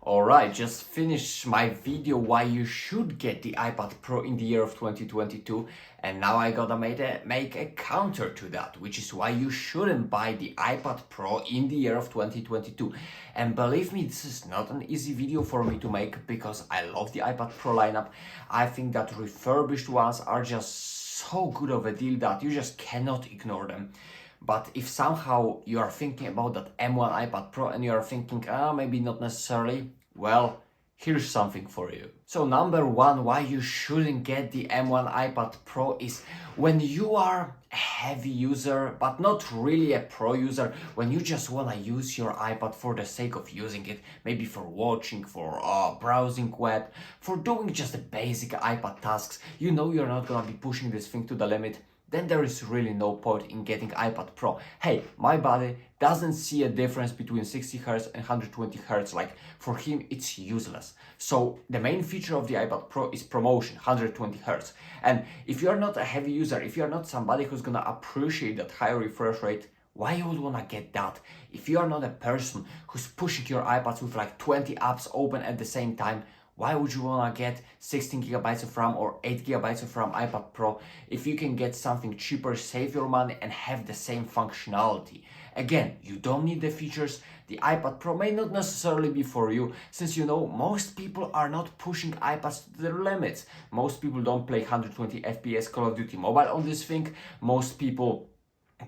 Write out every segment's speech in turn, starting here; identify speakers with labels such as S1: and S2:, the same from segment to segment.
S1: Alright, just finished my video why you should get the iPad Pro in the year of 2022, and now I gotta make a counter to that, which is why you shouldn't buy the iPad Pro in the year of 2022. And believe me, this is not an easy video for me to make because I love the iPad Pro lineup. I think that refurbished ones are just so good of a deal that you just cannot ignore them. But if somehow you are thinking about that M1 iPad Pro and you are thinking, maybe not necessarily, well, here's something for you. So number one, why you shouldn't get the M1 iPad Pro is when you are a heavy user, but not really a pro user, when you just want to use your iPad for the sake of using it, maybe for watching, for browsing web, for doing just the basic iPad tasks, you know you're not gonna be pushing this thing to the limit, then there is really no point in getting iPad Pro. Hey, my body doesn't see a difference between 60 Hz and 120 Hz, like for him it's useless. So the main feature of the iPad Pro is promotion, 120 Hz. And if you're not a heavy user, if you're not somebody who's gonna appreciate that high refresh rate, why you would wanna get that? If you are not a person who's pushing your iPads with like 20 apps open at the same time, why would you wanna get 16 gigabytes of RAM or 8 gigabytes of RAM iPad Pro if you can get something cheaper, save your money and have the same functionality? Again, you don't need the features. The iPad Pro may not necessarily be for you, since you know most people are not pushing iPads to their limits. Most people don't play 120 FPS Call of Duty Mobile on this thing. Most people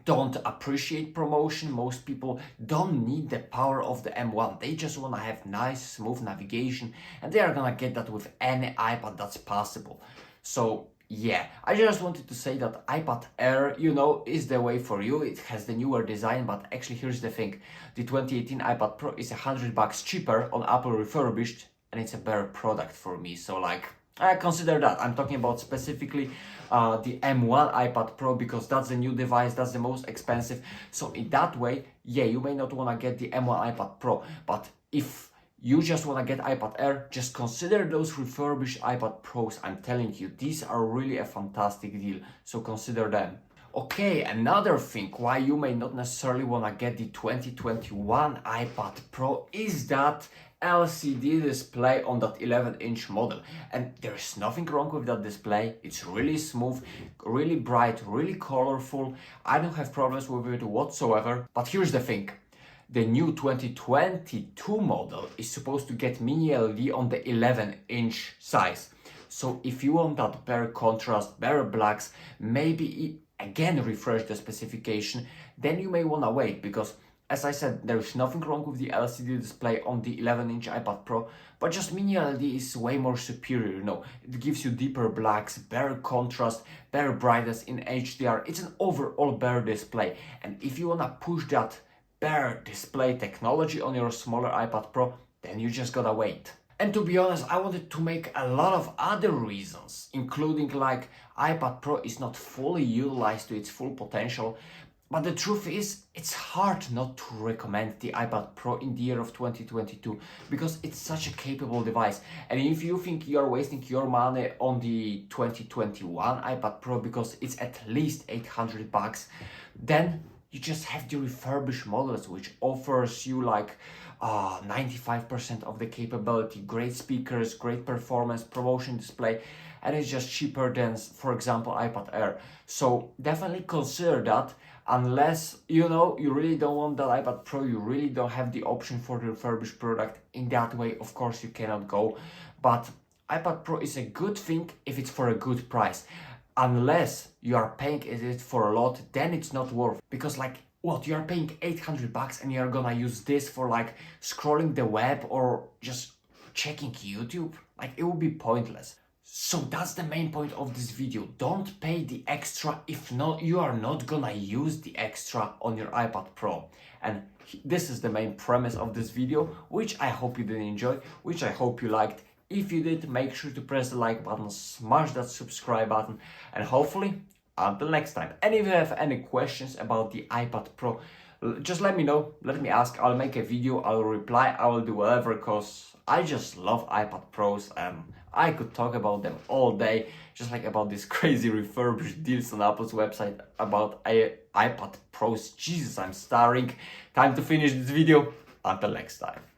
S1: don't appreciate promotion. Most people don't need the power of the M1. They just want to have nice, smooth navigation, and they are gonna get that with any iPad that's possible. So yeah, I just wanted to say that iPad Air, you know, is the way for you. It has the newer design, but actually here's the thing. The 2018 iPad Pro is $100 cheaper on Apple refurbished, and it's a better product for me. So like, I consider that. I'm talking about specifically the M1 iPad Pro because that's the new device, that's the most expensive. So in that way, yeah, you may not want to get the M1 iPad Pro, but if you just want to get iPad Air, just consider those refurbished iPad Pros. I'm telling you, these are really a fantastic deal, so consider them. Okay, another thing why you may not necessarily want to get the 2021 iPad Pro is that LCD display on that 11-inch model. And there's nothing wrong with that display. It's really smooth, really bright, really colorful. I don't have problems with it whatsoever. But here's the thing. The new 2022 model is supposed to get mini LED on the 11-inch size. So if you want that better contrast, better blacks, maybe again refresh the specification, then you may want to wait, because as I said, there is nothing wrong with the LCD display on the 11-inch iPad Pro, but just mini LED is way more superior, you know. It gives you deeper blacks, better contrast, better brightness in HDR. It's an overall better display. And if you want to push that better display technology on your smaller iPad Pro, then you just gotta wait. And to be honest, I wanted to make a lot of other reasons, including like iPad Pro is not fully utilized to its full potential. But the truth is, it's hard not to recommend the iPad Pro in the year of 2022 because it's such a capable device. And if you think you're wasting your money on the 2021 iPad Pro because it's at least $800, then you just have the refurbished models, which offers you like 95% of the capability, great speakers, great performance, promotion display, and it's just cheaper than, for example, iPad Air. So definitely consider that. Unless, you know, you really don't want that iPad Pro, you really don't have the option for the refurbished product. In that way, of course, you cannot go. But iPad Pro is a good thing if it's for a good price. Unless you are paying it for a lot, then it's not worth. Because like, what, you are paying $800 and you're gonna use this for like scrolling the web or just checking YouTube? Like, it would be pointless. So that's the main point of this video. Don't pay the extra if not you are not gonna use the extra on your iPad Pro. And this is the main premise of this video, which I hope you did enjoy, which I hope you liked. If you did, make sure to press the like button, smash that subscribe button, and hopefully until next time. And if you have any questions about the iPad Pro, just let me know, let me ask. I'll make a video, I'll reply, I will do whatever, because I just love iPad Pros and I could talk about them all day, just like about these crazy refurbished deals on Apple's website about iPad Pros. Jesus, I'm starring. Time to finish this video. Until next time.